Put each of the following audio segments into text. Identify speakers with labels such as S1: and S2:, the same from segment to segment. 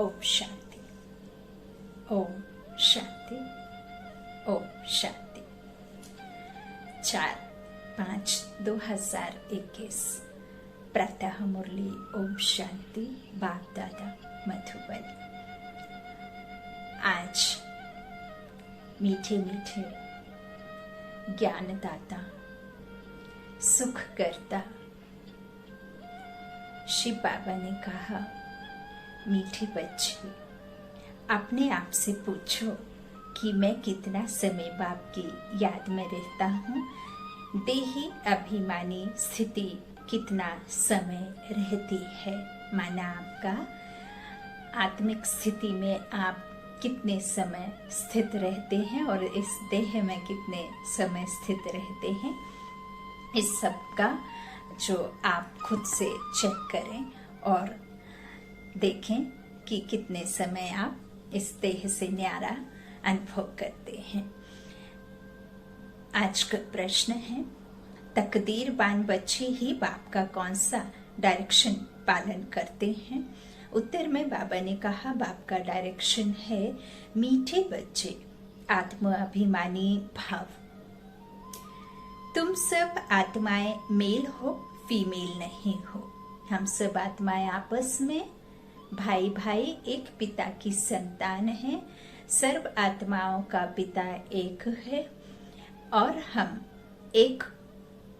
S1: ओम शांति, ओम शांति, ओम शांति। 4/5/2021 प्रातः मुरली ओम शांति बाप दादा मधुबन। आज मीठे मीठे ज्ञानदाता सुख करता शिव बाबा ने कहा, मीठे बच्चे अपने आप से पूछो कि मैं कितना समय बाप की याद में रहता हूँ। देही अभिमानी स्थिति कितना समय रहती है, माना आपका आत्मिक स्थिति में आप कितने समय स्थित रहते हैं और इस देह में कितने समय स्थित रहते हैं। इस सब का जो आप खुद से चेक करें और देखें कि कितने समय आप इस देह से न्यारा अनुभव करते हैं। आज का प्रश्न है, तकदीरवान बच्चे ही बाप का कौन सा डायरेक्शन पालन करते हैं? उत्तर में बाबा ने कहा, बाप का डायरेक्शन है मीठे बच्चे, आत्म अभिमानी भाव। तुम सब आत्माएं मेल हो, फीमेल नहीं हो। हम सब आत्माएं आपस में भाई भाई एक पिता की संतान है। सर्व आत्माओं का पिता एक है और हम एक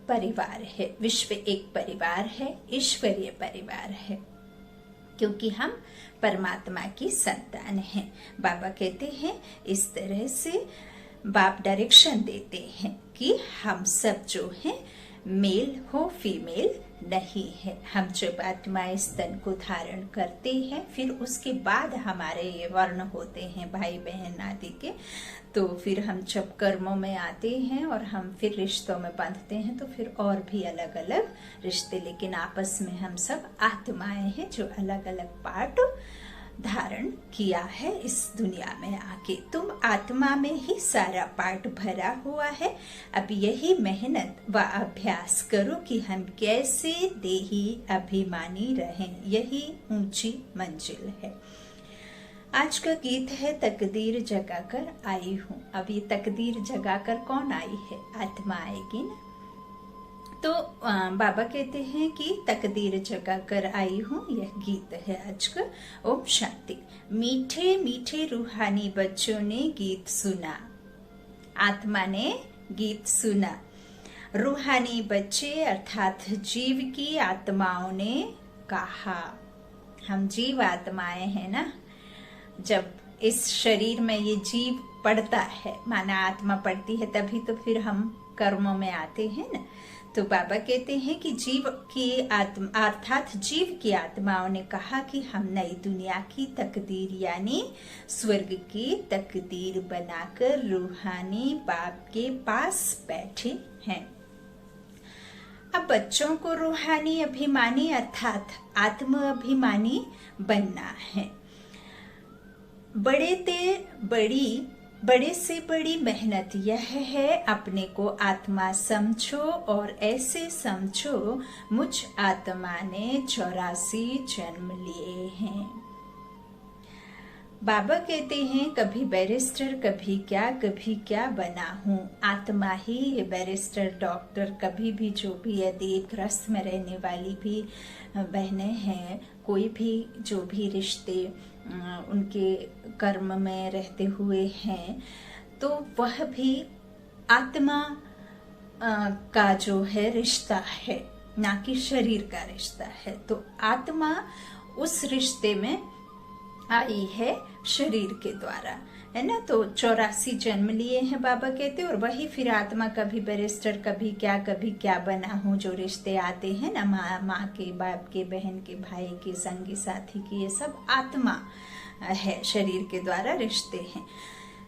S1: परिवार है। विश्व एक परिवार है, ईश्वरीय परिवार है, क्योंकि हम परमात्मा की संतान हैं। बाबा कहते हैं इस तरह से बाप डायरेक्शन देते हैं कि हम सब जो हैं मेल हो, फीमेल नहीं है। हम जब आत्माएं स्तन को धारण करते हैं, फिर उसके बाद हमारे ये वर्ण होते हैं भाई बहन आदि के। तो फिर हम जब कर्मों में आते हैं और हम फिर रिश्तों में बंधते हैं, तो फिर और भी अलग अलग रिश्ते, लेकिन आपस में हम सब आत्माएं हैं जो अलग अलग पार्ट धारण किया है इस दुनिया में आके। तुम आत्मा में ही सारा पार्ट भरा हुआ है। अब यही मेहनत व अभ्यास करो कि हम कैसे देही अभिमानी रहें। यही ऊंची मंजिल है। आज का गीत है, तकदीर जगाकर आई हूँ। अब ये तकदीर जगाकर कौन आई है? आत्मा आएगी ना। तो बाबा कहते हैं कि तकदीर जगाकर आई हूँ, यह गीत है आज का। ओम शांति। मीठे मीठे रूहानी बच्चों ने गीत सुना, आत्मा ने गीत सुना। रूहानी बच्चे अर्थात जीव की आत्माओं ने कहा, हम जीव आत्माएं हैं ना। जब इस शरीर में ये जीव पड़ता है, माना आत्मा पड़ती है, तभी तो फिर हम कर्मों में आते हैं ना। तो बाबा कहते हैं कि जीव की आत्मा अर्थात जीव की आत्माओं ने कहा कि हम नई दुनिया की तकदीर यानी स्वर्ग की तकदीर बनाकर रूहानी बाप के पास बैठे हैं। अब बच्चों को रूहानी अभिमानी अर्थात आत्म अभिमानी बनना है। बड़े से बड़ी मेहनत यह है, अपने को आत्मा समझो और ऐसे समझो मुझ आत्मा ने 84 जन्म लिए हैं। बाबा कहते हैं कभी बैरिस्टर, कभी क्या बना हूँ। आत्मा ही ये बैरिस्टर, डॉक्टर, कभी भी जो भी यदि ग्रस्त में रहने वाली भी बहनें हैं, कोई भी जो भी रिश्ते उनके कर्म में रहते हुए हैं, तो वह भी आत्मा का जो है रिश्ता है, ना कि शरीर का रिश्ता है। तो आत्मा उस रिश्ते में आई है शरीर के द्वारा, है ना। तो 84 जन्म लिए हैं बाबा कहते, और वही फिर आत्मा कभी बैरिस्टर, कभी क्या बना हूँ। जो रिश्ते आते हैं ना, माँ के, बाप के, बहन के, भाई के, संगी साथी के, ये सब आत्मा है, शरीर के द्वारा रिश्ते हैं।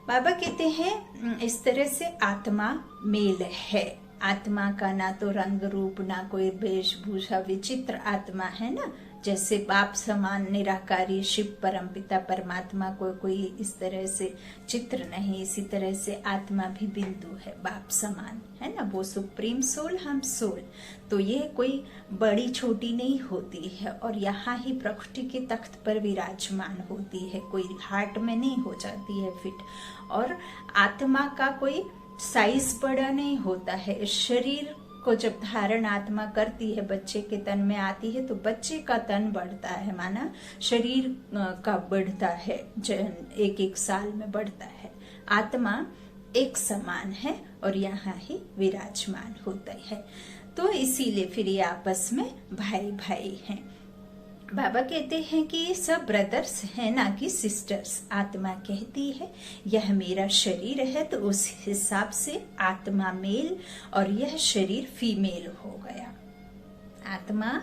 S1: बाबा कहते हैं इस तरह से आत्मा मेल है। आत्मा का ना तो रंग रूप, ना कोई वेशभूषा, विचित्र आत्मा है ना, जैसे बाप समान निराकारी शिव परमपिता परमात्मा को कोई इस तरह से चित्र नहीं, इसी तरह से आत्मा भी बिंदु है, बाप समान है ना, वो सुप्रीम सोल, हम सोल। तो ये कोई बड़ी छोटी नहीं होती है और यहाँ ही प्रकृति के तख्त पर विराजमान होती है, कोई हार्ट में नहीं हो जाती है फिट। और आत्मा का कोई साइज बड़ा नहीं होता है। शरीर को जब धारण आत्मा करती है, बच्चे के तन में आती है, तो बच्चे का तन बढ़ता है, माना शरीर का बढ़ता है, एक एक साल में बढ़ता है। आत्मा एक समान है और यहाँ ही विराजमान होता है। तो इसीलिए फिर ये आपस में भाई भाई हैं। बाबा कहते हैं कि ये सब ब्रदर्स हैं, ना कि सिस्टर्स। आत्मा कहती है यह मेरा शरीर है, तो उस हिसाब से आत्मा मेल और यह शरीर फीमेल हो गया। आत्मा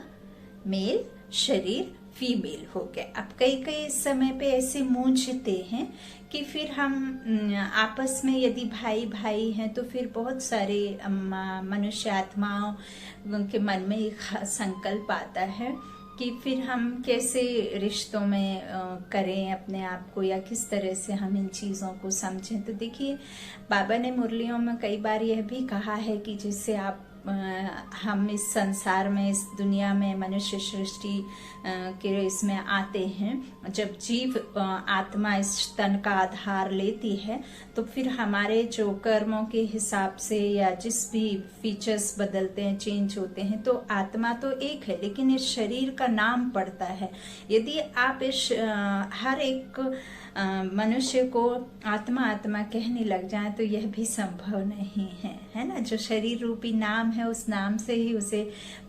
S1: मेल, शरीर फीमेल हो गया। अब कई समय पे ऐसे मूंझते हैं कि फिर हम आपस में यदि भाई भाई हैं तो फिर बहुत सारे मनुष्य आत्माओं के मन में एक संकल्प आता है कि फिर हम कैसे रिश्तों में करें अपने आप को, या किस तरह से हम इन चीज़ों को समझें। तो देखिए, बाबा ने मुरलियों में कई बार यह भी कहा है कि जिससे हम इस संसार में, इस दुनिया में, मनुष्य सृष्टि के इसमें आते हैं, जब जीव आत्मा इस तन का आधार लेती है, तो फिर हमारे जो कर्मों के हिसाब से या जिस भी फीचर्स बदलते हैं, चेंज होते हैं, तो आत्मा तो एक है, लेकिन इस शरीर का नाम पड़ता है। यदि आप इस हर एक मनुष्य को आत्मा आत्मा कहने लग जाए तो यह भी संभव नहीं है ना। जो शरीर रूपी नाम है, उस नाम से ही उसे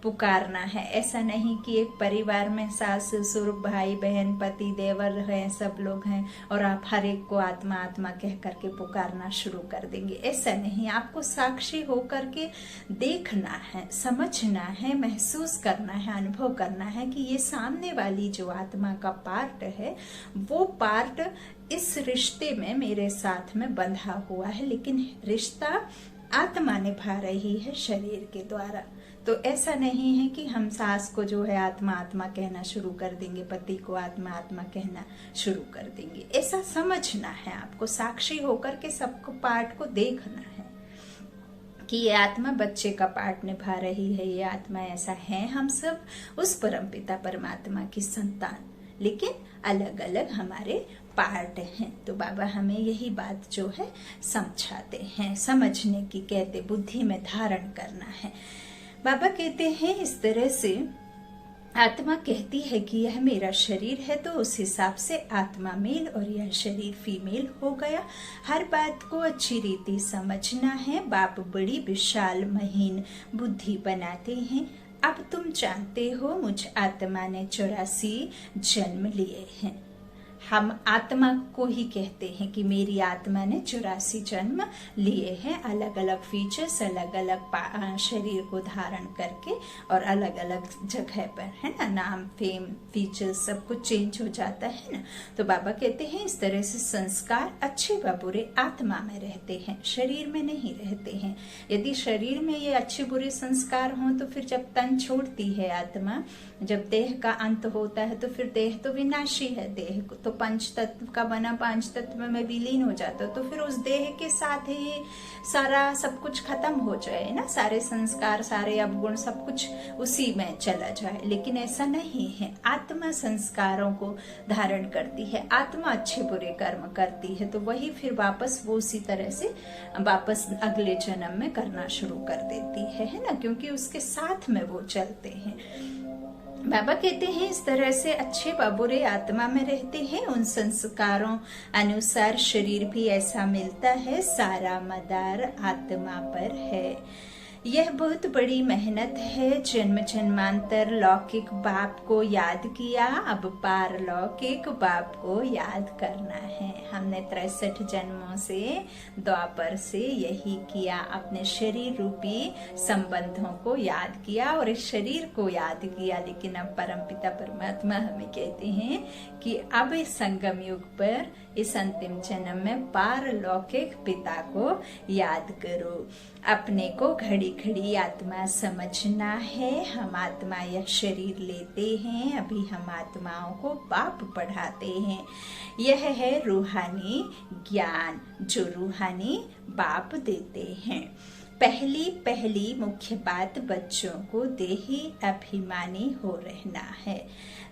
S1: पुकारना है। ऐसा नहीं कि एक परिवार में सास ससुर भाई बहन पति देवर हैं, सब लोग हैं, और आप हर एक को आत्मा आत्मा कह करके पुकारना शुरू कर देंगे। ऐसा नहीं, आपको साक्षी होकर के देखना है, समझना है, महसूस करना है, अनुभव करना है कि ये सामने वाली जो आत्मा का पार्ट है, वो पार्ट इस रिश्ते में मेरे साथ में बंधा हुआ है, लेकिन रिश्ता आत्मा निभा रही है शरीर के द्वारा। तो ऐसा नहीं है कि हम सास को जो है आत्मा आत्मा कहना शुरू कर देंगे, पति को आत्मा आत्मा कहना शुरू कर देंगे। ऐसा समझना है आपको, साक्षी होकर के सबको पार्ट को देखना है कि ये आत्मा बच्चे का पार्ट निभा रही है, ये आत्मा ऐसा है, हम सब उस परमपिता परमात्मा की संतान, लेकिन अलग अलग हमारे पार्ट हैं। तो बाबा हमें यही बात जो है समझाते हैं, समझने की कहते, बुद्धि में धारण करना है। बाबा कहते हैं इस तरह से आत्मा कहती है कि यह मेरा शरीर है, तो उस हिसाब से आत्मा मेल और यह शरीर फीमेल हो गया। हर बात को अच्छी रीति समझना है। बाप बड़ी विशाल महीन बुद्धि बनाते हैं। अब तुम जानते हो मुझ आत्मा ने 84 जन्म लिए हैं। हम आत्मा को ही कहते हैं कि मेरी आत्मा ने 84 जन्म लिए हैं, अलग अलग फीचर्स, अलग अलग शरीर को धारण करके और अलग अलग जगह पर, है ना। नाम, फेम, फीचर्स सब कुछ चेंज हो जाता है ना। तो बाबा कहते हैं इस तरह से संस्कार अच्छे व बुरे आत्मा में रहते हैं, शरीर में नहीं रहते हैं। यदि शरीर में ये अच्छे बुरे संस्कार हों तो फिर जब तन छोड़ती है आत्मा, जब देह का अंत होता है, तो फिर देह तो विनाशी है, देह तो पंच तत्व का बना, पांच तत्व में विलीन हो जाता है, तो फिर उस देह के साथ ही सारा सब कुछ खत्म हो जाए ना, सारे संस्कार, सारे अवगुण, सब कुछ उसी में चला जाए। लेकिन ऐसा नहीं है, आत्मा संस्कारों को धारण करती है, आत्मा अच्छे बुरे कर्म करती है, तो वही फिर वापस वो उसी तरह से वापस अगले जन्म में करना शुरू कर देती है ना, क्योंकि उसके साथ में वो चलते हैं। बाबा कहते हैं इस तरह से अच्छे व बुरे आत्मा में रहते हैं, उन संस्कारों अनुसार शरीर भी ऐसा मिलता है, सारा मदार आत्मा पर है। यह बहुत बड़ी मेहनत है, जन्म जन्मांतर लौकिक बाप को याद किया, अब पारलौकिक बाप को याद करना है। हमने 63 जन्मों से, द्वापर से यही किया, अपने शरीर रूपी संबंधों को याद किया और इस शरीर को याद किया। लेकिन अब परमपिता परमात्मा हमें कहते हैं कि अब इस संगम युग पर, इस अंतिम जन्म में पारलौकिक पिता को याद करो, अपने को घड़ी घड़ी आत्मा समझना है। हम आत्मा यह शरीर लेते हैं, अभी हम आत्माओं को बाप पढ़ाते हैं। यह है रूहानी ज्ञान जो रूहानी बाप देते हैं। पहली मुख्य बात बच्चों को देही अभिमानी हो रहना है।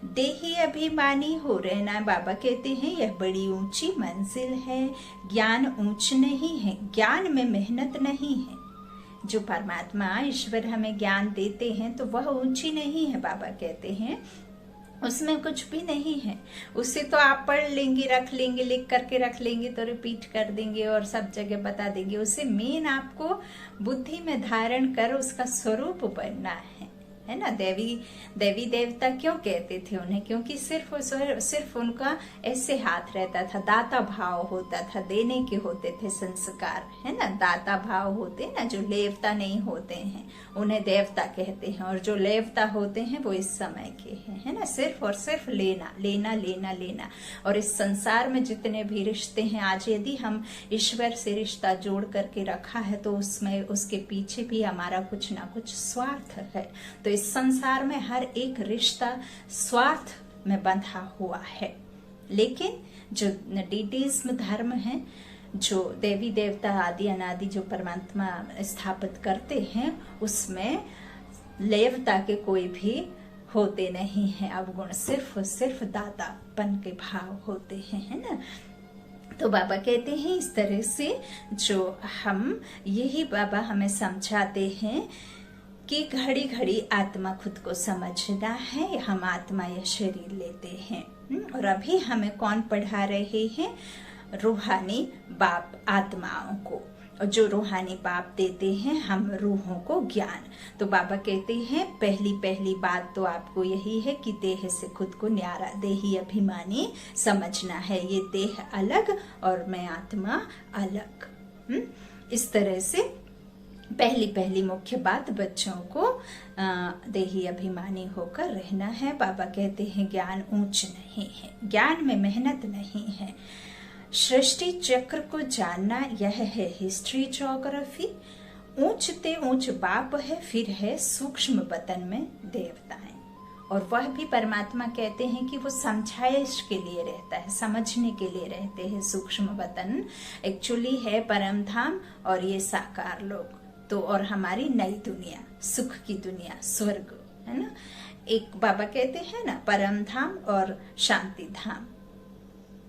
S1: देही अभिमानी हो रहना, बाबा कहते हैं यह बड़ी ऊंची मंजिल है। ज्ञान ऊंच नहीं है, ज्ञान में मेहनत नहीं है। जो परमात्मा ईश्वर हमें ज्ञान देते हैं तो वह ऊंची नहीं है। बाबा कहते हैं उसमें कुछ भी नहीं है। उससे तो आप पढ़ लेंगे, रख लेंगे, लिख करके रख लेंगे तो रिपीट कर देंगे और सब जगह बता देंगे। उससे मेन आपको बुद्धि में धारण कर उसका स्वरूप बनना है ना। देवी देवता क्यों कहते थे उन्हें? क्योंकि सिर्फ उनका ऐसे हाथ रहता था, दाता भाव होता था, देने के होते थे संस्कार, है ना। दाता भाव होते ना, जो लेवता नहीं होते हैं उन्हें देवता कहते हैं, और जो लेवता होते हैं वो इस समय के हैं, है ना। सिर्फ और सिर्फ लेना लेना लेना लेना। और इस संसार में जितने भी रिश्ते हैं, आज यदि हम ईश्वर से रिश्ता जोड़ करके रखा है तो उसमें उसके पीछे भी हमारा कुछ ना कुछ स्वार्थ है। तो इस संसार में हर एक रिश्ता स्वार्थ में बंधा हुआ है। लेकिन जो डीटीज्म धर्म है, जो देवी देवता आदि अनादि जो परमात्मा स्थापित करते हैं, उसमें लेवता के कोई भी होते नहीं हैं अवगुण, सिर्फ दातापन के भाव होते हैं, है ना। तो बाबा कहते हैं इस तरह से जो हम यही बाबा हमें समझाते हैं कि घड़ी घड़ी आत्मा खुद को समझना है। हम आत्मा यह शरीर लेते हैं। और अभी हमें कौन पढ़ा रहे हैं? रूहानी बाप आत्माओं को। और जो रूहानी बाप देते हैं हम रूहों को ज्ञान। तो बाबा कहते हैं पहली बात तो आपको यही है कि देह से खुद को न्यारा, देही अभिमानी समझना है। ये देह अलग और मैं आत्मा अलग। इस तरह से पहली मुख्य बात बच्चों को देही अभिमानी होकर रहना है। बाबा कहते हैं ज्ञान ऊंच नहीं है, ज्ञान में मेहनत नहीं है। सृष्टि चक्र को जानना यह है हिस्ट्री ज्योग्राफी। ऊंच ते ऊंच बाप है, फिर है सूक्ष्म वतन में देवताएं। और वह भी परमात्मा कहते हैं कि वो समझाइश के लिए रहता है, समझने के लिए रहते हैं। सूक्ष्म वतन एक्चुअली है परम धाम और ये साकार लोक। तो और हमारी नई दुनिया, सुख की दुनिया, स्वर्ग, है ना। एक बाबा कहते हैं ना परम धाम और शांति धाम,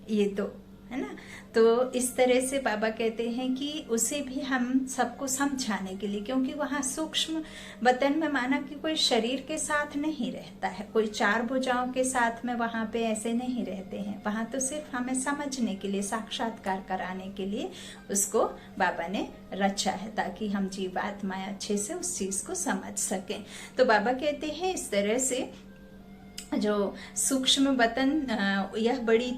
S1: ये दो, है ना। तो इस तरह से बाबा कहते हैं कि उसे भी हम सबको समझाने के लिए, क्योंकि वहाँ सूक्ष्म वतन में माना कि कोई शरीर के साथ नहीं रहता है, कोई चार भुजाओं के साथ में वहाँ पे ऐसे नहीं रहते हैं। वहाँ तो सिर्फ हमें समझने के लिए, साक्षात्कार कराने के लिए उसको बाबा ने रचा है, ताकि हम जीवात्माएं अच्छे से उस चीज को समझ सकें। तो बाबा कहते हैं इस तरह से जो सूक्ष्म वतन यह बड़ी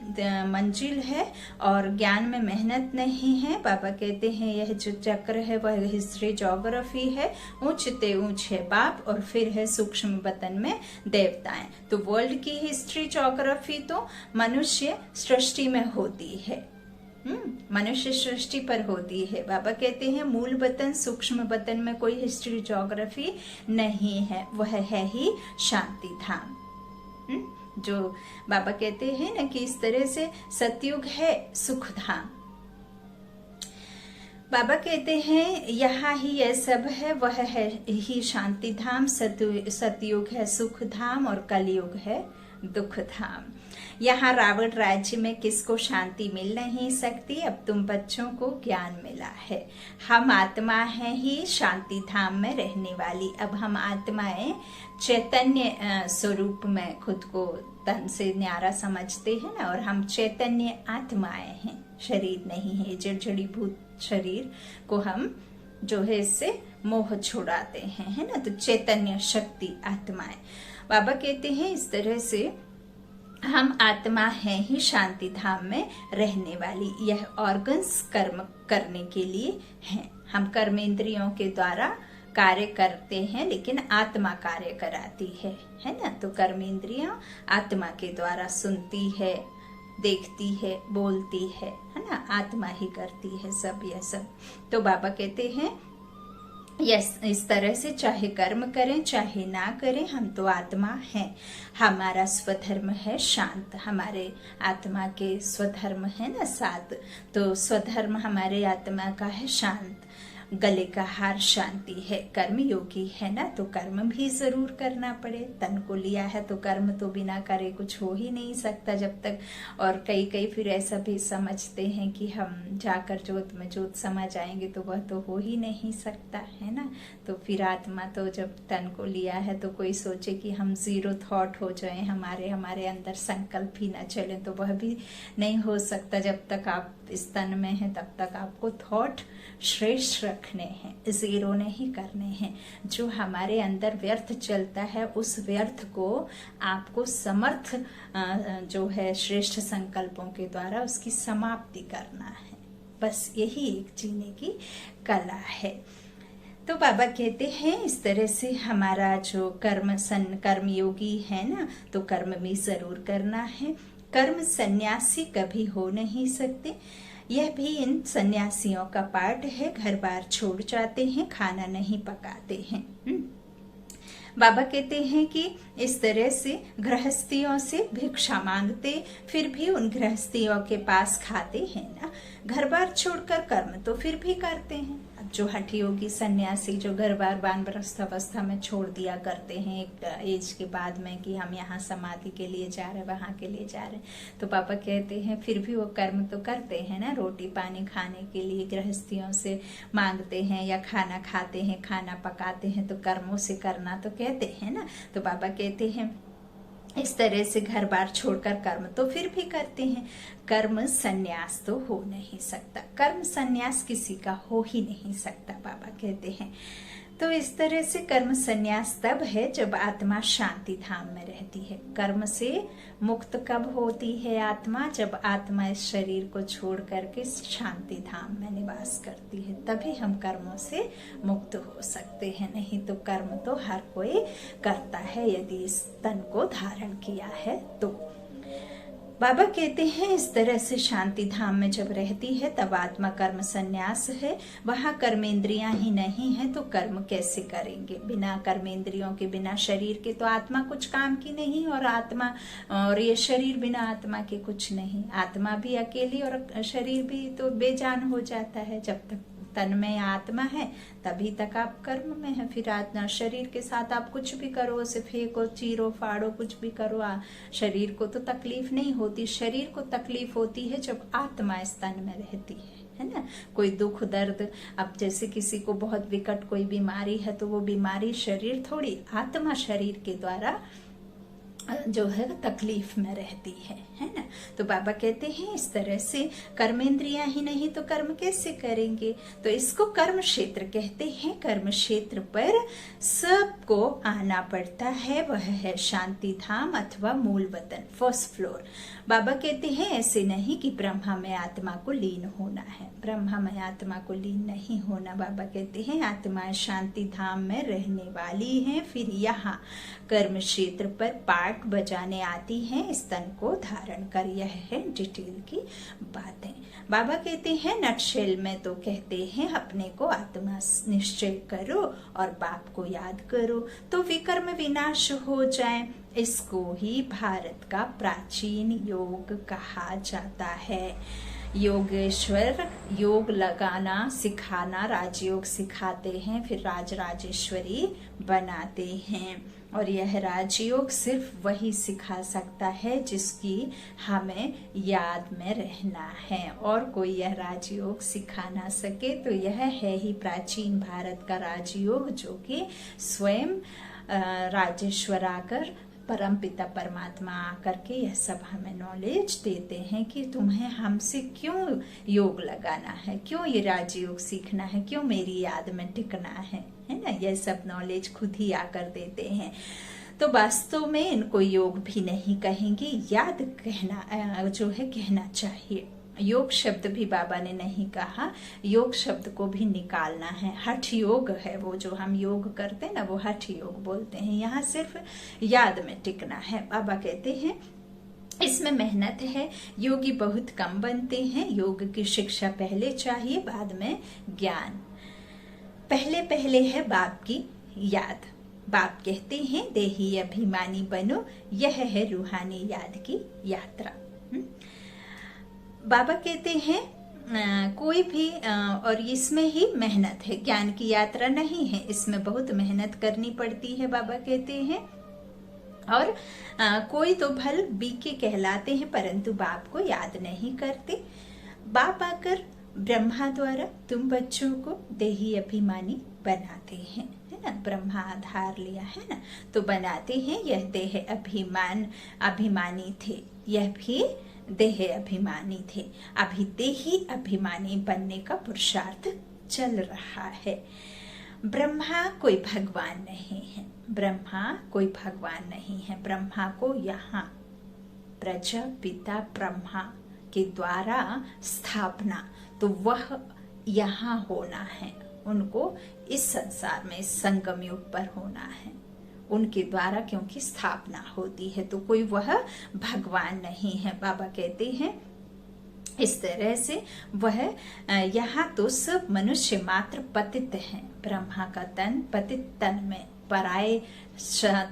S1: मंजिल है और ज्ञान में मेहनत नहीं है। बाबा कहते हैं यह जो चक्र है वह हिस्ट्री ज्योग्राफी है। ऊंच ते ऊंच है बाप और फिर है सूक्ष्म वतन में देवताएं। तो वर्ल्ड की हिस्ट्री ज्योग्राफी तो मनुष्य सृष्टि में होती है, मनुष्य सृष्टि पर होती है। बाबा कहते हैं मूल वतन सूक्ष्म वतन में कोई हिस्ट्री ज्योग्राफी नहीं है, वह है ही शांति धाम। जो बाबा कहते हैं ना कि इस तरह से सतयुग है सुख धाम। बाबा कहते हैं यहाँ ही यह सब है, वह है ही शांति धाम। सतयुग है सुख धाम और कलयुग है दुख धाम। यहाँ रावण राज्य में किसको शांति मिल नहीं सकती। अब तुम बच्चों को ज्ञान मिला है। हम आत्मा हैं ही शांति धाम में रहने वाली। अब हम आत्माएं चैतन्य स्वरूप में खुद को तन से न्यारा समझते हैं ना, और हम चैतन्य आत्माएं हैं, शरीर नहीं है। जड़ी भूत शरीर को हम जो है इससे मोह छुड़ाते हैं, है ना। तो चैतन्य शक्ति आत्माएं। बाबा कहते हैं इस तरह से हम आत्मा हैं ही शांति धाम में रहने वाली। यह ऑर्गन्स कर्म करने के लिए हैं। हम कर्म इंद्रियों के द्वारा कार्य करते हैं, लेकिन आत्मा कार्य कराती है ना। तो कर्म इंद्रियां आत्मा के द्वारा सुनती है, देखती है, बोलती है ना। आत्मा ही करती है सब यह सब। तो बाबा कहते हैं यस, इस तरह से चाहे कर्म करें चाहे ना करें, हम तो आत्मा हैं। हमारा स्वधर्म है शांत, हमारे आत्मा के स्वधर्म है ना 7, तो स्वधर्म हमारे आत्मा का है शांत। गले का हार शांति है। कर्म योगी है ना, तो कर्म भी जरूर करना पड़े। तन को लिया है तो कर्म तो बिना करे कुछ हो ही नहीं सकता जब तक। और कई फिर ऐसा भी समझते हैं कि हम जाकर जोत में जोत समा जाएंगे, तो वह तो हो ही नहीं सकता है ना। तो फिर आत्मा तो जब तन को लिया है तो कोई सोचे कि हम जीरो थॉट हो जाए, हमारे अंदर संकल्प ही ना चले, तो वह भी नहीं हो सकता। जब तक आप इस तन में हैं तब तक आपको थॉट श्रेष्ठ रखने हैं, जीरो नहीं करने हैं। जो हमारे अंदर व्यर्थ चलता है उस व्यर्थ को आपको समर्थ जो है श्रेष्ठ संकल्पों के द्वारा उसकी समाप्ति करना है। बस यही एक जीने की कला है। तो बाबा कहते हैं इस तरह से हमारा जो कर्म योगी है ना, तो कर्म भी जरूर करना है। कर्म सन्यासी कभी हो नहीं सकते। यह भी इन सन्यासियों का पाठ है। घर बार छोड़ जाते हैं, खाना नहीं पकाते हैं। बाबा कहते हैं कि इस तरह से गृहस्थियों से भिक्षा मांगते, फिर भी उन गृहस्थियों के पास खाते हैं ना। घर बार छोड़कर कर्म तो फिर भी करते हैं। अब जो हठ योगी सन्यासी जो घर बार वानप्रस्थ अवस्था में छोड़ दिया करते हैं एक एज के बाद में कि हम यहाँ समाधि के लिए जा रहे हैं, वहां के लिए जा रहे हैं, तो पापा कहते हैं फिर भी वो कर्म तो करते हैं ना। रोटी पानी खाने के लिए गृहस्थियों से मांगते हैं या खाना खाते हैं, खाना पकाते हैं, तो कर्मों से करना तो कहते हैं ना। तो बाबा कहते हैं इस तरह से घर बार छोड़कर कर्म तो फिर भी करते हैं। कर्म संन्यास तो हो नहीं सकता, कर्म संन्यास किसी का हो ही नहीं सकता, बाबा कहते हैं। तो इस तरह से कर्म संन्यास तब है जब आत्मा शांति धाम में रहती है। कर्म से मुक्त कब होती है आत्मा? जब आत्मा इस शरीर को छोड़ करके शांति धाम में निवास करती है, तभी हम कर्मों से मुक्त हो सकते हैं। नहीं तो कर्म तो हर कोई करता है यदि इस तन को धारण किया है तो। बाबा कहते हैं इस तरह से शांति धाम में जब रहती है तब आत्मा कर्म संन्यास है। वहां कर्मेंद्रियां ही नहीं है तो कर्म कैसे करेंगे? बिना कर्मेंद्रियों के, बिना शरीर के तो आत्मा कुछ काम की नहीं, और ये शरीर बिना आत्मा के कुछ नहीं। आत्मा भी अकेली और शरीर भी तो बेजान हो जाता है। जब तक तन में आत्मा है तभी तक आप कर्म में है। फिर आत्मा शरीर के साथ आप कुछ भी करो, उसे फेंको, चीरो फाड़ो, कुछ भी करो, शरीर को तो तकलीफ नहीं होती। शरीर को तकलीफ होती है जब आत्मा इस तन में रहती है ना। कोई दुख दर्द, अब जैसे किसी को बहुत विकट कोई बीमारी है तो वो बीमारी शरीर थोड़ी, आत्मा शरीर के द्वारा जो है तकलीफ में रहती है ना। तो बाबा कहते हैं इस तरह से कर्मेंद्रियां ही नहीं तो कर्म कैसे करेंगे? तो इसको कर्म क्षेत्र कहते हैं। कर्म क्षेत्र पर सबको आना पड़ता है, वह है शांति धाम अथवा मूल वतन, फर्स्ट फ्लोर। बाबा कहते हैं ऐसे नहीं कि ब्रह्मा में आत्मा को लीन होना है, ब्रह्मा में आत्मा को लीन नहीं होना। बाबा कहते हैं आत्मा शांति धाम में रहने वाली है, फिर यहाँ कर्म क्षेत्र पर पाठ बजाने आती हैं इस तन को धारण कर। यह है डिटेल की बातें। बाबा कहते हैं नटशेल में तो कहते हैं अपने को आत्मा निश्चय करो और बाप को याद करो तो विकर्म विनाश हो जाए। इसको ही भारत का प्राचीन योग कहा जाता है। योगेश्वर योग लगाना सिखाना, राजयोग सिखाते हैं, फिर राजेश्वरी बनाते हैं। और यह राजयोग सिर्फ वही सिखा सकता है जिसकी हमें याद में रहना है, और कोई यह राजयोग सिखा ना सके। तो यह है ही प्राचीन भारत का राजयोग, जो कि स्वयं राजेश्वर आकर, परम पिता परमात्मा आकर के यह सब हमें नॉलेज देते हैं कि तुम्हें हमसे क्यों योग लगाना है, क्यों ये राजयोग सीखना है, क्यों मेरी याद में टिकना है ना। यह सब नॉलेज खुद ही आकर देते हैं। तो वास्तव में इनको योग भी नहीं कहेंगे, याद कहना जो है कहना चाहिए। योग शब्द भी बाबा ने नहीं कहा, योग शब्द को भी निकालना है। हठ योग है वो जो हम योग करते हैं ना, वो हठ योग बोलते हैं। यहाँ सिर्फ याद में टिकना है। बाबा कहते हैं इसमें मेहनत है, योगी बहुत कम बनते हैं। योग की शिक्षा पहले चाहिए, बाद में ज्ञान। पहले पहले है बाप की याद। बाप कहते हैं देही अभिमानी बनो, यह है रूहानी याद की यात्रा। बाबा कहते हैं कोई भी और इसमें ही मेहनत है, ज्ञान की यात्रा नहीं है, इसमें बहुत मेहनत करनी पड़ती है। बाबा कहते हैं और कोई तो भल बीके कहलाते हैं परंतु बाप को याद नहीं करते। बाप आकर ब्रह्मा द्वारा तुम बच्चों को देही अभिमानी बनाते हैं, है ना। ब्रह्मा आधार लिया है ना, तो बनाते हैं। यह देह अभिमानी थे, यह भी देह अभिमानी थे। अभी देही अभिमानी बनने का पुरुषार्थ चल रहा है। ब्रह्मा कोई भगवान नहीं है, ब्रह्मा कोई भगवान नहीं है। ब्रह्मा को यहाँ प्रजापिता ब्रह्मा के द्वारा स्थापना, तो वह यहाँ होना है। उनको इस संसार में, इस संगम युग पर होना है उनके द्वारा, क्योंकि स्थापना होती है। तो कोई वह भगवान नहीं है। बाबा कहते हैं इस तरह से वह यहाँ तो सब मनुष्य मात्र पतित हैं। ब्रह्मा का तन पतित तन में, पराये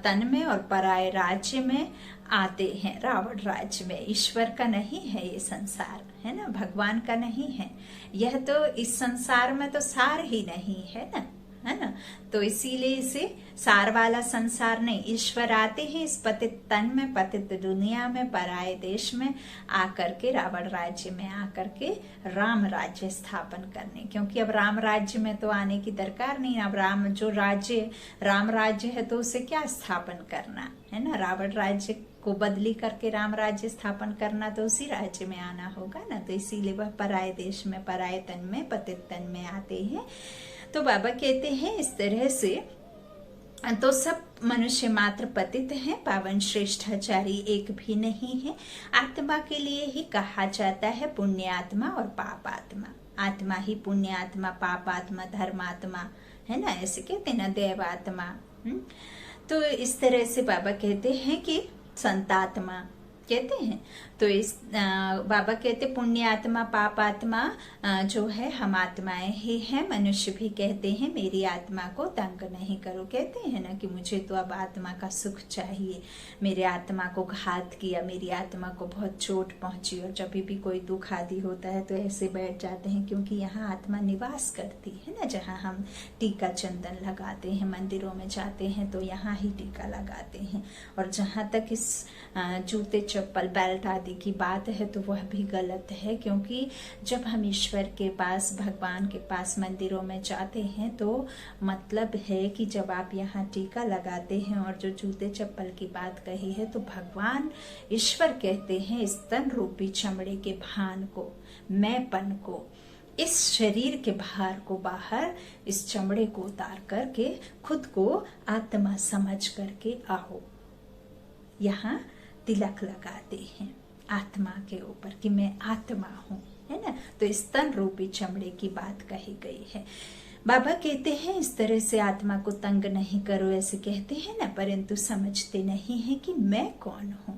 S1: तन में और पराये राज्य में आते हैं, रावण राज्य में। ईश्वर का नहीं है ये संसार, है ना, भगवान का नहीं है। यह तो इस संसार में तो सार ही नहीं है ना, है ना। तो इसीलिए इसे सार वाला संसार नहीं। ईश्वर आते हैं इस पतित तन में, पतित दुनिया में, पराये देश में आकर के, रावण राज्य में आकर के राम राज्य स्थापन करने। क्योंकि अब राम राज्य में तो आने की दरकार नहीं। अब राम जो राज्य, राम राज्य है तो उसे क्या स्थापन करना, है ना। रावण राज्य को बदली करके राम राज्य स्थापन करना, तो उसी राज्य में आना होगा ना। तो इसीलिए वह पराये देश में, पराये तन में, पतित तन में आते हैं। तो बाबा कहते हैं इस तरह से तो सब मनुष्य मात्र पतित हैं, पावन श्रेष्ठाचारी एक भी नहीं है। आत्मा के लिए ही कहा जाता है पुण्य आत्मा और पाप आत्मा। आत्मा ही पुण्य आत्मा, पाप आत्मा, धर्मात्मा, है ना, ऐसे कहते हैं ना, देवात्मा। तो इस तरह से बाबा कहते हैं कि संतात्मा कहते हैं। तो इस बाबा कहते पुण्य आत्मा, पाप आत्मा जो है हम आत्माएं ही हैं। मनुष्य भी कहते हैं मेरी आत्मा को तंग नहीं करो, कहते हैं ना कि मुझे तो अब आत्मा का सुख चाहिए, मेरे आत्मा को घात किया, मेरी आत्मा को बहुत चोट पहुंची। और जब भी कोई दुख आदि होता है तो ऐसे बैठ जाते हैं, क्योंकि यहाँ आत्मा निवास करती है ना। जहाँ हम टीका चंदन लगाते हैं, मंदिरों में जाते हैं तो यहाँ ही टीका लगाते हैं। और जहाँ तक इस जूते, चप्पल, बेल्ट आदि की बात है तो वह भी गलत है। क्योंकि जब हम ईश्वर के पास, भगवान के पास मंदिरों में जाते हैं तो मतलब है कि जब आप यहाँ टीका लगाते हैं और जो जूते चप्पल की बात कही है, तो भगवान ईश्वर कहते हैं इस तन रूपी चमड़े के भान को, मैंपन को, इस शरीर के भार को बाहर, इस चमड़े को उतार करके खुद को आत्मा समझ करके आओ। यहाँ तिलक लगाते हैं आत्मा के ऊपर कि मैं आत्मा हूँ, है ना। तो इस तन रूपी चमड़े की बात कही गई है। बाबा कहते हैं इस तरह से आत्मा को तंग नहीं करो, ऐसे कहते हैं ना, परंतु समझते नहीं है कि मैं कौन हूँ।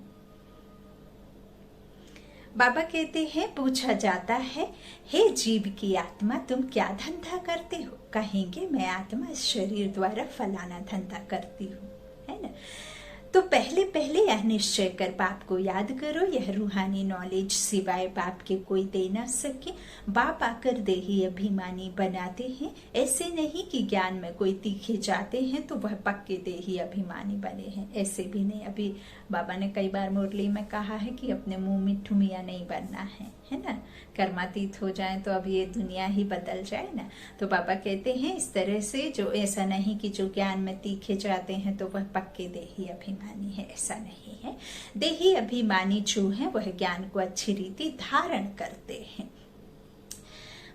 S1: बाबा कहते हैं पूछा जाता है, हे जीव की आत्मा तुम क्या धंधा करते हो? कहेंगे मैं आत्मा इस शरीर द्वारा फलाना धंधा करती हूँ, है ना। तो पहले पहले यह निश्चय कर बाप को याद करो, यह रूहानी नॉलेज सिवाय बाप के कोई दे न सके। बाप आकर देही अभिमानी बनाते हैं। ऐसे नहीं कि ज्ञान में कोई तीखे जाते हैं तो वह पक्के देही अभिमानी बने हैं, ऐसे भी नहीं। अभी बाबा ने कई बार मुरली में कहा है कि अपने मुंह मिट्ठू मियाँ नहीं बनना है ना। कर्मातीत हो जाए तो अब ये दुनिया ही बदल जाए ना। तो बाबा कहते हैं इस तरह से, जो ऐसा नहीं कि जो ज्ञान में तीखे जाते हैं तो वह पक्के देही अभिमानी है, ऐसा नहीं है। देही अभिमानी जो है वह ज्ञान को अच्छी रीति धारण करते हैं।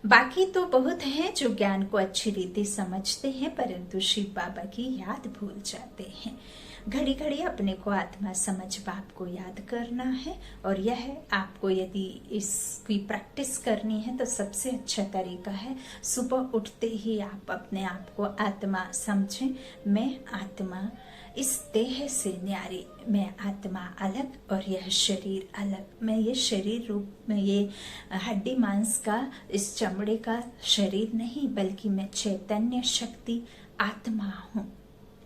S1: बाकी तो बहुत हैं जो ज्ञान को अच्छी रीति समझते हैं परंतु शिव बाबा की याद भूल जाते हैं। घड़ी घड़ी अपने को आत्मा समझ बाप को याद करना है। और यह आपको यदि इसकी प्रैक्टिस करनी है तो सबसे अच्छा तरीका है सुबह उठते ही आप अपने आप को आत्मा समझें। मैं आत्मा इस देह से न्यारी, मैं आत्मा अलग और यह शरीर अलग। मैं ये शरीर रूप में, ये हड्डी मांस का, इस चमड़े का शरीर नहीं, बल्कि मैं चैतन्य शक्ति आत्मा हूँ।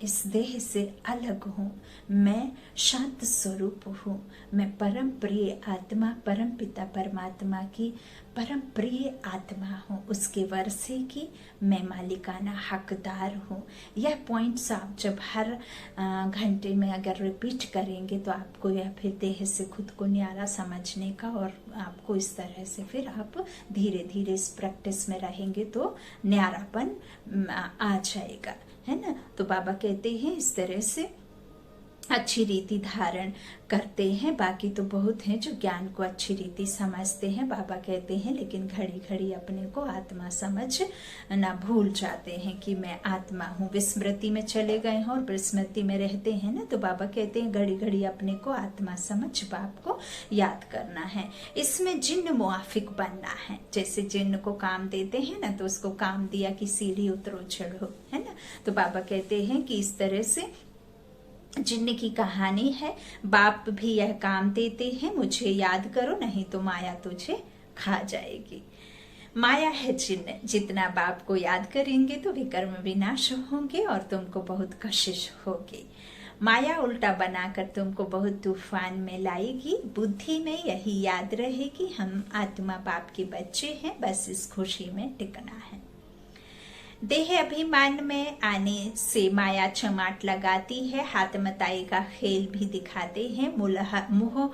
S1: इस देह से अलग हूँ। मैं शांत स्वरूप हूँ। मैं परम प्रिय आत्मा, परम पिता परमात्मा की परम प्रिय आत्मा हूँ। उसके वर्षे की मैं मालिकाना हकदार हूँ। यह पॉइंट्स आप जब हर घंटे में अगर रिपीट करेंगे तो आपको यह फिर देह से खुद को न्यारा समझने का, और आपको इस तरह से फिर आप धीरे धीरे इस प्रैक्टिस में रहेंगे तो न्यारापन आ जाएगा, है ना। तो बाबा कहते हैं इस तरह से अच्छी रीति धारण करते हैं। बाकी तो बहुत हैं जो ज्ञान को अच्छी रीति समझते हैं, बाबा कहते हैं, लेकिन घड़ी घड़ी अपने को आत्मा समझ ना भूल जाते हैं कि मैं आत्मा हूँ। विस्मृति में चले गए हैं और विस्मृति में रहते हैं ना, तो बाबा कहते हैं घड़ी घड़ी अपने को आत्मा समझ बाप को याद करना है। इसमें जिन्न मुआफिक बनना है। जैसे जिन्न को काम देते हैं ना, तो उसको काम दिया कि सीढ़ी उतरो चढ़ो, है ना। तो बाबा कहते हैं कि इस तरह से जिन्न की कहानी है। बाप भी यह काम देते हैं, मुझे याद करो नहीं तो माया तुझे खा जाएगी। माया है जिन्न, जितना बाप को याद करेंगे तो विकर्म विनाश होंगे और तुमको बहुत कशिश होगी। माया उल्टा बनाकर तुमको बहुत तूफान में लाएगी। बुद्धि में यही याद रहे कि हम आत्मा बाप के बच्चे हैं, बस इस खुशी में टिकना है। देह अभिमान में आने से माया चमाट लगाती है, हाथ मताई का खेल भी दिखाते हैं, मुंह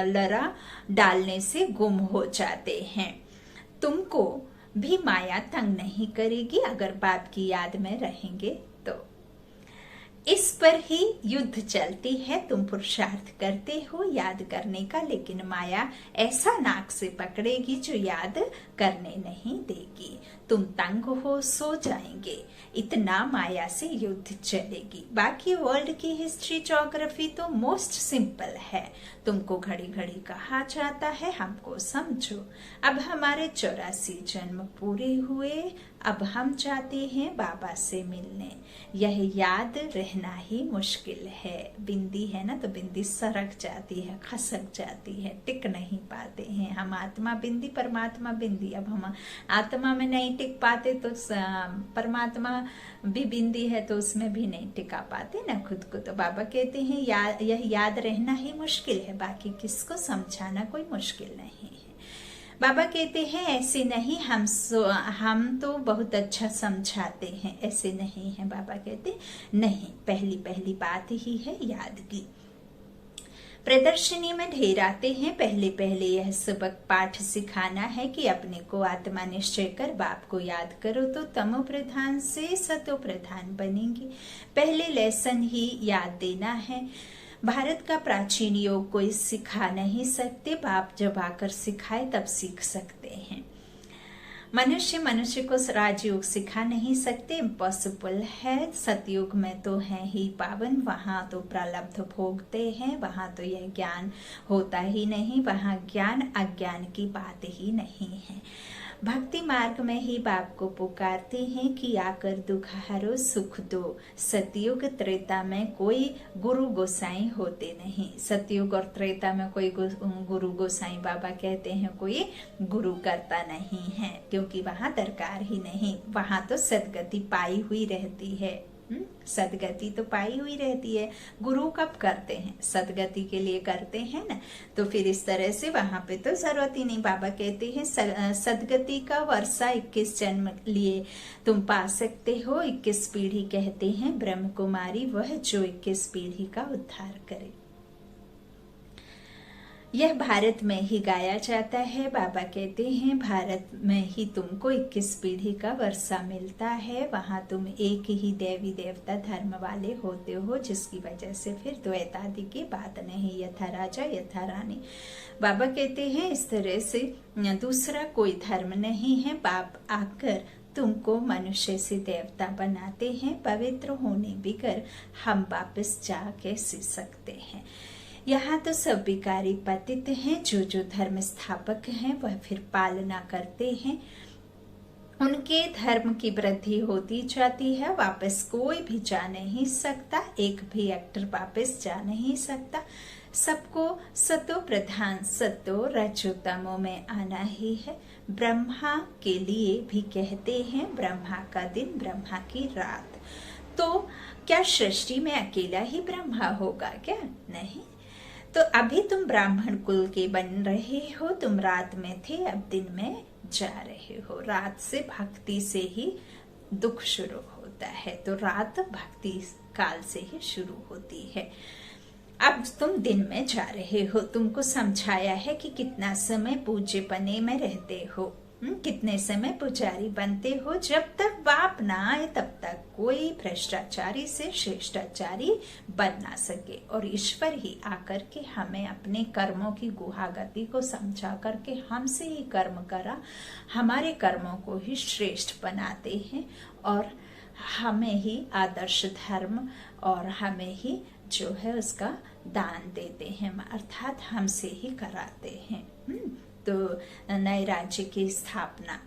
S1: लरा डालने से गुम हो जाते हैं। तुमको भी माया तंग नहीं करेगी अगर बाप की याद में रहेंगे तो। इस पर ही युद्ध चलती है। तुम पुरुषार्थ करते हो याद करने का, लेकिन माया ऐसा नाक से पकड़ेगी जो याद करने नहीं देगी। तुम तंग हो सो जाएंगे, इतना माया से युद्ध चलेगी। बाकी वर्ल्ड की हिस्ट्री ज्योग्राफी तो मोस्ट सिंपल है। तुमको घड़ी घड़ी कहा जाता है हमको समझो। अब हमारे 84 जन्म पूरे हुए, अब हम जाते हैं बाबा से मिलने। यह याद रहना ही मुश्किल है। बिंदी है ना, तो बिंदी सरक जाती है, खसक जाती है, टिक नहीं पाते हैं। हम आत्मा बिंदी, परमात्मा बिंदी। अब हम आत्मा में नहीं टिक पाते तो परमात्मा भी बिंदी है तो उसमें भी नहीं टिका पाते ना खुद को। तो बाबा कहते हैं यह याद रहना ही मुश्किल है, बाकी किसको समझाना कोई मुश्किल नहीं है। बाबा कहते हैं ऐसे नहीं, हम तो बहुत अच्छा समझाते हैं, ऐसे नहीं है। बाबा कहते नहीं, पहली पहली बात ही है याद की। प्रदर्शनी में ढेर आते हैं, पहले पहले यह सबक पाठ सिखाना है कि अपने को आत्मा निश्चय कर बाप को याद करो तो तमो प्रधान से सतो प्रधान बनेंगे। पहले लेसन ही याद देना है। भारत का प्राचीन योग कोई सिखा नहीं सकते, बाप जब आकर सिखाए तब सीख सकते हैं। मनुष्य को राजयोग सिखा नहीं सकते, इम्पॉसिबल है। सतयुग में तो है ही पावन, वहां तो प्रलब्ध भोगते हैं, वहां तो यह ज्ञान होता ही नहीं, वहां ज्ञान अज्ञान की बात ही नहीं है। भक्ति मार्ग में ही बाप को पुकारते हैं कि आकर दुख हरो सुख दो। सतयुग त्रेता में कोई गुरु गोसाई होते नहीं। सतयुग और त्रेता में कोई गुरु गोसाई, बाबा कहते हैं, कोई गुरु करता नहीं है, क्योंकि वहां दरकार ही नहीं। वहां तो सदगति पाई हुई रहती है। सदगति तो पाई हुई रहती है। गुरु कब करते हैं? सदगति के लिए करते हैं ना। तो फिर इस तरह से वहां पे तो जरूरत ही नहीं। बाबा कहते हैं सदगति का वर्षा 21 जन्म लिए तुम पा सकते हो। 21 पीढ़ी कहते हैं ब्रह्म कुमारी वह जो 21 पीढ़ी का उद्धार करे। यह भारत में ही गाया जाता है। बाबा कहते हैं भारत में ही तुमको 21 पीढ़ी का वर्षा मिलता है। वहां तुम एक ही देवी देवता धर्म वाले होते हो, जिसकी वजह से फिर द्वैत आदि की बात नहीं। यथा राजा यथा रानी। बाबा कहते हैं इस तरह से दूसरा कोई धर्म नहीं है। बाप आकर तुमको मनुष्य से देवता बनाते हैं। पवित्र होने बिगर हम वापस जा कैसे सकते हैं? यहाँ तो सब विकारी पतित हैं। जो धर्म स्थापक हैं वह फिर पालना करते हैं उनके धर्म की वृद्धि होती जाती है। वापस कोई भी जा नहीं सकता, एक भी एक्टर वापस जा नहीं सकता। सबको सतो प्रधान सतो रजोतमो में आना ही है। ब्रह्मा के लिए भी कहते हैं ब्रह्मा का दिन ब्रह्मा की रात। तो क्या सृष्टि में अकेला ही ब्रह्मा होगा क्या? नहीं। तो अभी तुम ब्राह्मण कुल के बन रहे हो, तुम रात में थे, अब दिन में जा रहे हो। रात से भक्ति से ही दुख शुरू होता है, तो रात भक्ति काल से ही शुरू होती है। अब तुम दिन में जा रहे हो। तुमको समझाया है कि कितना समय पूज्य बने में रहते हो, कितने समय पुजारी बनते हो। जब तक बाप ना आए तब तक कोई भ्रष्टाचारी से श्रेष्ठाचारी बन ना सके, और ईश्वर ही आकर के हमें अपने कर्मों की गुहागति को समझा करके हमसे ही कर्म करा, हमारे कर्मों को ही श्रेष्ठ बनाते हैं और हमें ही आदर्श धर्म और हमें ही जो है उसका दान देते हैं, अर्थात हमसे ही कराते हैं। तो नए राज्य की स्थापना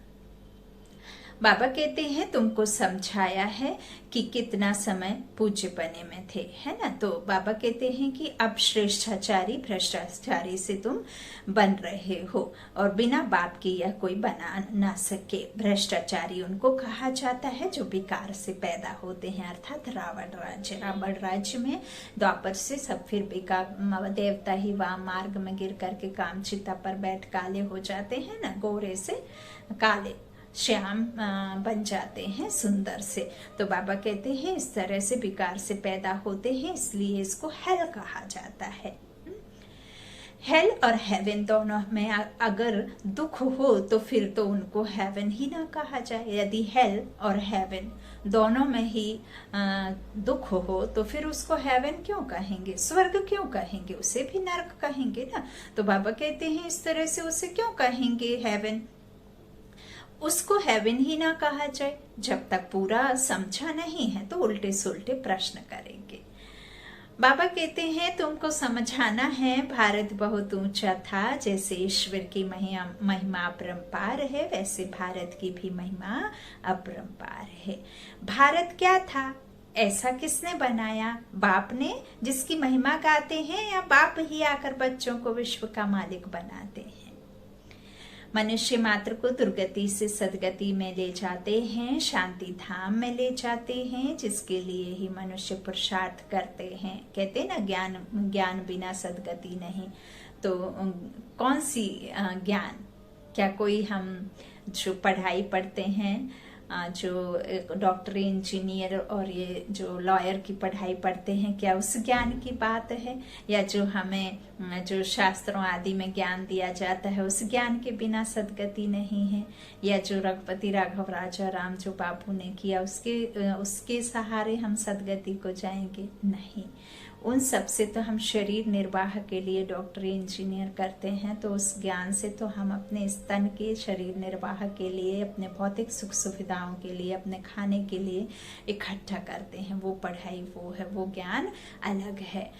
S1: बाबा कहते हैं तुमको समझाया है कि कितना समय पूज्य बने में थे, है ना। तो बाबा कहते हैं कि अब श्रेष्ठाचारी भ्रष्टाचारी से तुम बन रहे हो और बिना बाप के यह कोई बना ना सके। भ्रष्टाचारी उनको कहा जाता है जो विकार से पैदा होते हैं, अर्थात रावण राज्य। रावण राज्य में द्वापर से सब फिर विकार, देवता ही वाम मार्ग में गिर करके कामचिता पर बैठ काले हो जाते हैं ना, गोरे से काले श्याम बन जाते हैं सुंदर से। तो बाबा कहते हैं इस तरह से विकार से पैदा होते हैं, इसलिए इसको हेल कहा जाता है। हेल और हेवन दोनों में अगर दुख हो तो फिर तो उनको हेवन ही ना कहा जाए। यदि हेल और हेवन दोनों में ही दुख हो तो फिर उसको हेवन क्यों कहेंगे, स्वर्ग क्यों कहेंगे, उसे भी नरक कहेंगे ना। तो बाबा कहते हैं इस तरह से उसे क्यों कहेंगे हेवन, उसको हेवन ही ना कहा जाए। जब तक पूरा समझा नहीं है तो उल्टे सुल्टे प्रश्न करेंगे। बाबा कहते हैं तुमको समझाना है भारत बहुत ऊंचा था, जैसे ईश्वर की महिमा अपरंपार है वैसे भारत की भी महिमा अपरंपार है। भारत क्या था, ऐसा किसने बनाया, बाप ने जिसकी महिमा गाते हैं, या बाप ही आकर बच्चों को विश्व का मालिक बनाते हैं। मनुष्य मात्र को दुर्गति से सदगति में ले जाते हैं, शांति धाम में ले जाते हैं, जिसके लिए ही मनुष्य पुरुषार्थ करते हैं। कहते ना ज्ञान बिना सदगति नहीं। तो कौन सी ज्ञान, क्या कोई हम जो पढ़ाई पढ़ते हैं, जो डॉक्टर इंजीनियर और ये जो लॉयर की पढ़ाई पढ़ते हैं, क्या उस ज्ञान की बात है, या जो हमें जो शास्त्रों आदि में ज्ञान दिया जाता है उस ज्ञान के बिना सदगति नहीं है, या जो रघुपति राघव राजा राम जो बापू ने किया उसके सहारे हम सदगति को जाएंगे? नहीं। उन सब से तो हम शरीर निर्वाह के लिए डॉक्टर इंजीनियर करते हैं, तो उस ज्ञान से तो हम अपने स्तन के शरीर निर्वाह के लिए, अपने भौतिक सुख सुविधाओं के लिए, अपने खाने के लिए इकट्ठा करते हैं। वो पढ़ाई वो है, वो ज्ञान अलग है।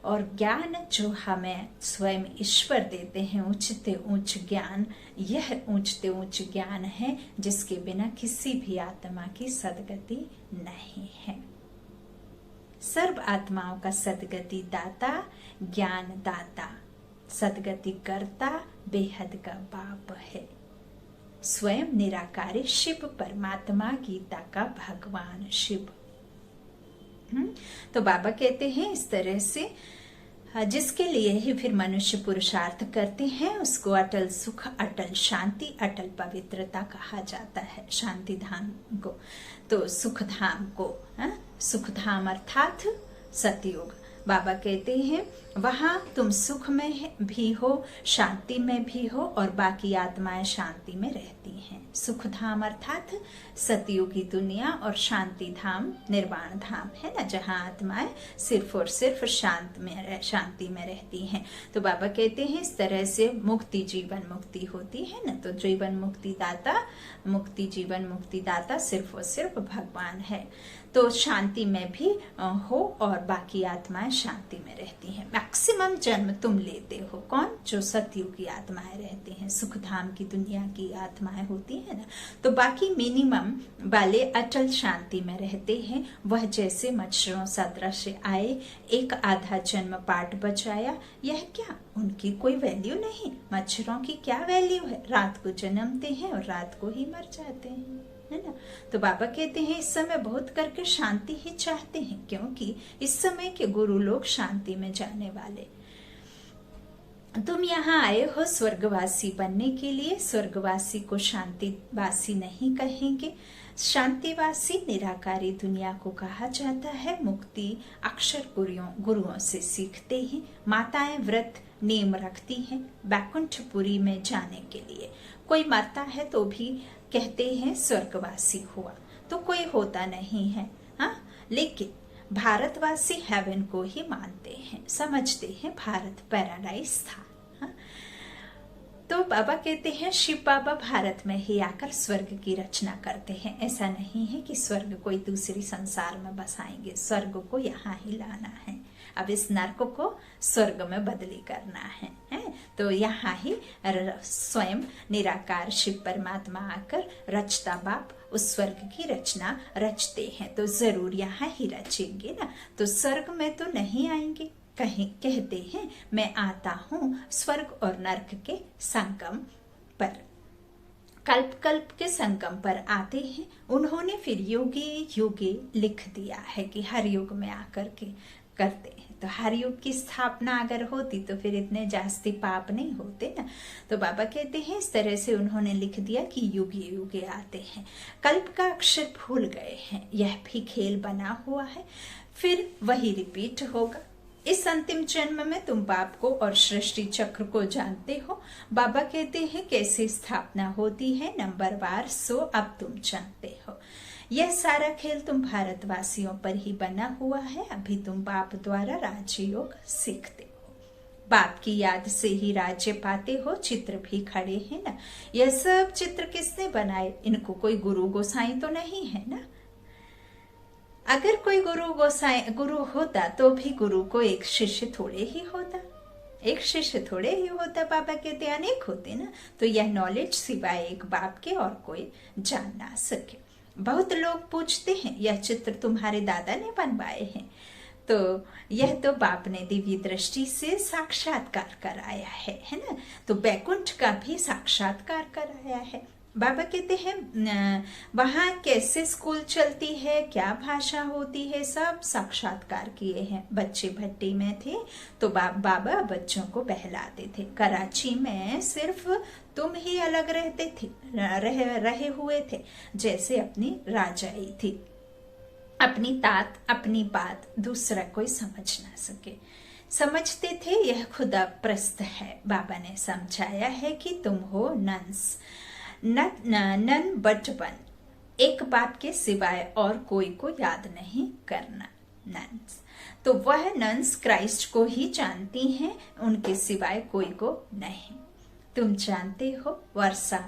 S1: और ज्ञान जो हमें स्वयं ईश्वर देते हैं, ऊंचते ऊंच ज्ञान, यह ऊंचते ऊंच ज्ञान है जिसके बिना किसी भी आत्मा की सदगति नहीं है। सर्व आत्माओं का सदगति दाता ज्ञान दाता, सदगति करता बेहद का बाप है। स्वयं निराकारी शिव परमात्मा, गीता का भगवान शिव। तो बाबा कहते हैं इस तरह से जिसके लिए ही फिर मनुष्य पुरुषार्थ करते हैं उसको अटल सुख, अटल शांति, अटल पवित्रता कहा जाता है। शांति धाम को, तो सुख धाम को, सुख धाम अर्थात सतयुग। बाबा कहते हैं वहां तुम सुख में भी हो, शांति में भी हो, और बाकी आत्माएं शांति में रहती हैं। सुख धाम अर्थात सतयुगी दुनिया, और शांति धाम निर्वाण धाम है ना, जहां आत्माएं सिर्फ और सिर्फ शांति में रहती हैं। तो बाबा कहते हैं इस तरह से मुक्ति, जीवन मुक्ति होती है ना। तो जीवन मुक्ति दाता, मुक्ति जीवन मुक्ति दाता सिर्फ और सिर्फ भगवान है। तो शांति में भी हो और बाकी आत्माएं शांति में रहती हैं। मैक्सिमम जन्म तुम लेते हो। कौन? जो सतयुग की आत्माएं रहती हैं, सुखधाम की दुनिया की आत्माएं होती है ना। तो बाकी मिनिमम वाले अटल शांति में रहते हैं। वह जैसे मच्छरों सदृश आए, एक आधा जन्म पाठ बचाया, यह क्या? उनकी कोई वैल्यू नहीं। मच्छरों की क्या वैल्यू है? रात को जन्मते हैं और रात को ही मर जाते हैं, है ना। तो बाबा कहते हैं इस समय बहुत करके शांति ही चाहते हैं, क्योंकि इस समय के गुरु लोग शांति में जाने वाले। तुम यहाँ आए हो स्वर्गवासी बनने के लिए। स्वर्गवासी को शांतिवासी नहीं कहेंगे। शांतिवासी निराकारी दुनिया को कहा जाता है। मुक्ति अक्षर गुरुओं से सीखते हैं। माताएं व्रत नियम रखती हैं बैकुंठपुरी में जाने के लिए। कोई मरता है तो भी कहते हैं स्वर्गवासी हुआ, तो कोई होता नहीं है। हाँ, लेकिन भारतवासी हेवन को ही मानते हैं, समझते हैं भारत पैराडाइज था। हाँ? तो बाबा कहते हैं शिव बाबा भारत में ही आकर स्वर्ग की रचना करते हैं। ऐसा नहीं है कि स्वर्ग कोई दूसरी संसार में बसाएंगे, स्वर्ग को यहाँ ही लाना है। अब इस नर्क को स्वर्ग में बदली करना है, तो यहाँ ही स्वयं निराकार शिव परमात्मा आकर रचता बाप उस स्वर्ग की रचना रचते हैं। तो जरूर यहाँ ही रचेंगे ना, तो स्वर्ग में तो नहीं आएंगे। कहते हैं मैं आता हूँ स्वर्ग और नर्क के संगम पर, कल्प कल्प के संगम पर आते हैं। उन्होंने फिर युगे युगे लिख दिया है कि हर युग में आकर के करते हैं। तो हर युग की स्थापना अगर होती तो फिर इतने जास्ती पाप नहीं होते ना। तो बाबा कहते हैं इस तरह से उन्होंने लिख दिया कि युगे युगे आते हैं। कल्प का अक्षर भूल गए हैं, यह भी खेल बना हुआ है, फिर वही रिपीट होगा। इस अंतिम जन्म में तुम बाप को और सृष्टि चक्र को जानते हो। बाबा कहते हैं कैसे स्थापना होती है नंबरवार, सो अब तुम जानते हो। यह सारा खेल तुम भारतवासियों पर ही बना हुआ है। अभी तुम बाप द्वारा राजयोग सीखते हो, बाप की याद से ही राज्य पाते हो। चित्र भी खड़े हैं ना, यह सब चित्र किसने बनाए? इनको कोई गुरु गोसाई तो नहीं है ना। अगर कोई गुरु होता तो भी गुरु को एक शिष्य थोड़े ही होता, एक शिष्य थोड़े ही होता। बाबा कहते अनेक होते ना। तो यह नॉलेज सिवाय एक बाप के और कोई जान ना सके। बहुत लोग पूछते हैं यह चित्र तुम्हारे दादा ने बनवाए हैं? तो यह तो बाप ने दिव्य दृष्टि से साक्षात्कार कराया है ना। तो बैकुंठ का भी साक्षात्कार कराया है। बाबा कहते हैं वहाँ कैसे स्कूल चलती है, क्या भाषा होती है, सब साक्षात्कार किए हैं। बच्चे भट्टी में थे तो बाबा बच्चों को बहलाते थे। कराची में सिर्फ तुम ही अलग रहते थे, रहे हुए थे, जैसे अपनी राजाई थी, अपनी तात अपनी बात दूसरा कोई समझ ना सके। समझते थे यह खुदा प्रस्त है। बाबा ने समझाया है कि तुम हो नन्स, नन बट वन, एक बाप के सिवाय और कोई को याद नहीं करना। नन्स तो वह नन्स क्राइस्ट को ही जानती हैं, उनके सिवाय कोई को नहीं। तुम जानते हो वर्षा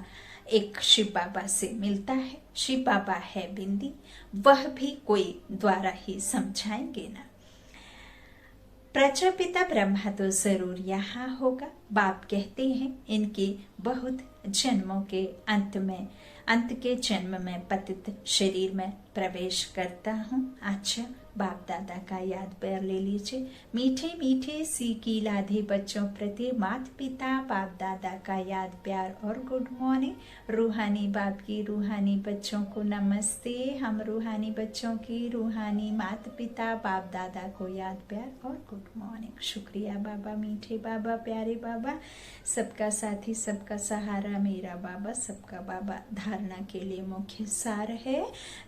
S1: एक शिव बाबा से मिलता है। शिव बाबा है बिंदी, वह भी कोई द्वारा ही समझाएंगे ना। प्रजापिता ब्रह्मा तो जरूर यहाँ होगा। बाप कहते हैं इनके बहुत जन्मों के अंत के जन्म में पतित शरीर में प्रवेश करता हूँ। अच्छा, बाप दादा का याद प्यार ले लीजिए। मीठे मीठे सीखी लाधे बच्चों प्रति माता पिता बाप दादा का याद प्यार और गुड मॉर्निंग। रूहानी बाप की रूहानी बच्चों को नमस्ते। हम रूहानी बच्चों की रूहानी माता पिता बाप दादा को याद प्यार और गुड मॉर्निंग। शुक्रिया बाबा, मीठे बाबा, प्यारे बाबा, सबका साथी सबका सहारा मेरा बाबा, सबका बाबा। धारणा के लिए मुख्य सार है।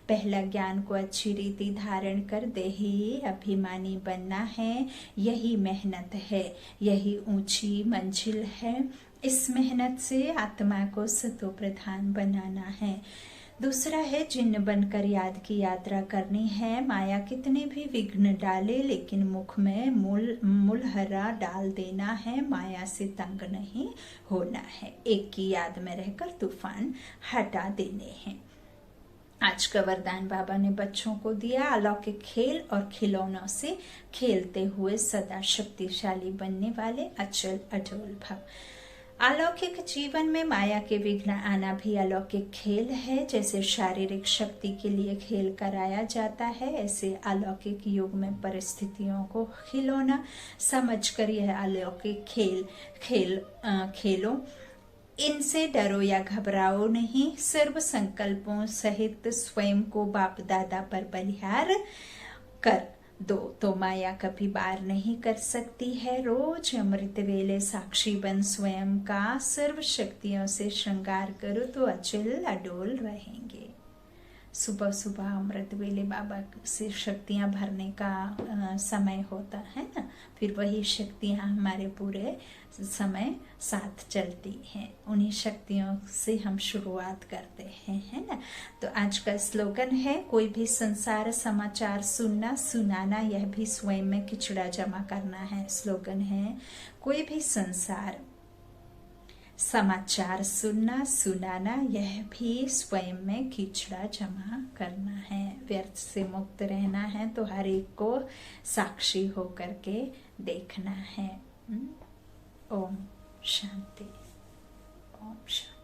S1: पहला, ज्ञान को अच्छी रीति धारण कर देही अभिमानी बनना है। यही मेहनत है, यही ऊंची मंजिल है। इस मेहनत से आत्मा को सतो प्रधान बनाना है। दूसरा है जिन्न बनकर याद की यात्रा करनी है। माया कितने भी विघ्न डाले लेकिन मुख में मुलहरा डाल देना है। माया से तंग नहीं होना है, एक की याद में रहकर तूफान हटा देने हैं। आज का वरदान बाबा ने बच्चों को दिया, अलौकिक खेल और खिलौनों से खेलते हुए सदा शक्तिशाली बनने वाले अचल अटल भव। अलौकिक जीवन में माया के विघ्न आना भी अलौकिक खेल है। जैसे शारीरिक शक्ति के लिए खेल कराया जाता है, ऐसे अलौकिक युग में परिस्थितियों को खिलौना समझकर यह अलौकिक खेलो। इनसे डरो या घबराओ नहीं, सर्व संकल्पों सहित स्वयं को बाप दादा पर बलिहार कर दो तो माया कभी पार नहीं कर सकती है। रोज अमृत वेले साक्षी बन स्वयं का सर्व शक्तियों से श्रृंगार करो तो अचल अडोल रहेंगे। सुबह सुबह अमृत वेले बाबा से शक्तियां भरने का समय होता है ना, फिर वही शक्तियां हमारे पूरे समय साथ चलती हैं, उन्हीं शक्तियों से हम शुरुआत करते हैं, है ना। तो आज का स्लोगन है, कोई भी संसार समाचार सुनना सुनाना यह भी स्वयं में खिचड़ा जमा करना है। स्लोगन है, कोई भी संसार समाचार सुनना सुनाना यह भी स्वयं में खिचड़ा जमा करना है। व्यर्थ से मुक्त रहना है तो हर एक को साक्षी होकर के देखना है। ओम शांति। ओम शांति।